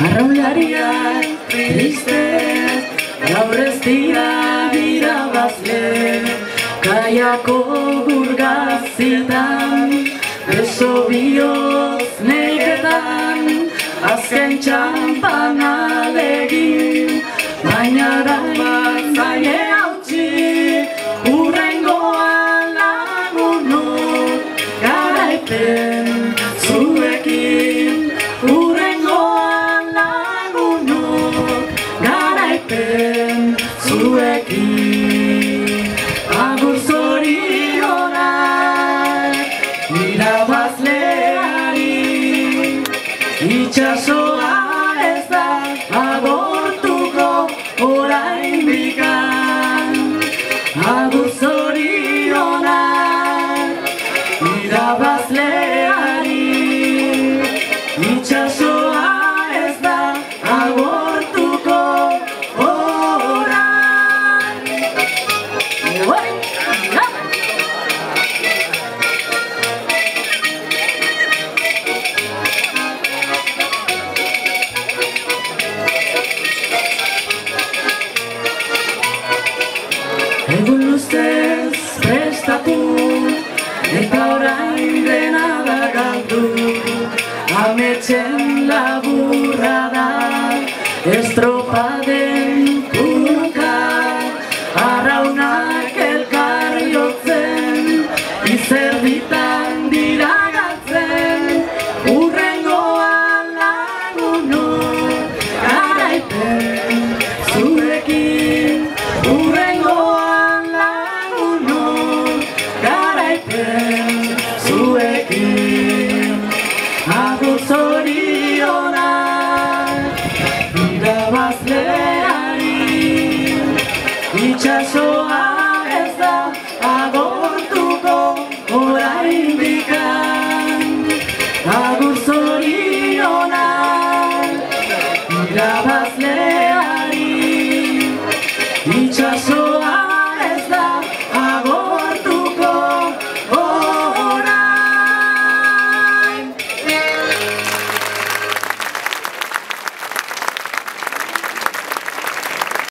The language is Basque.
Arraunlariak tristez, gaur ez dira irabazle, kaiako burgazietan, beso bihotz neketan, azken txampan alegin, baina orain zaie hautsi, hurrengoan lagunok, garaipen zuekin, hurrengoan lagunok, garaipen zuekin. Agur zorionak irabazleari, itxasoa ez da agortuko oraindikan. Agur zorionak irabazleari, itxasoa ez da agortuko orain. Egun luzez prestatu, eta orain dena da galdu, ametsen laburra da, estropa de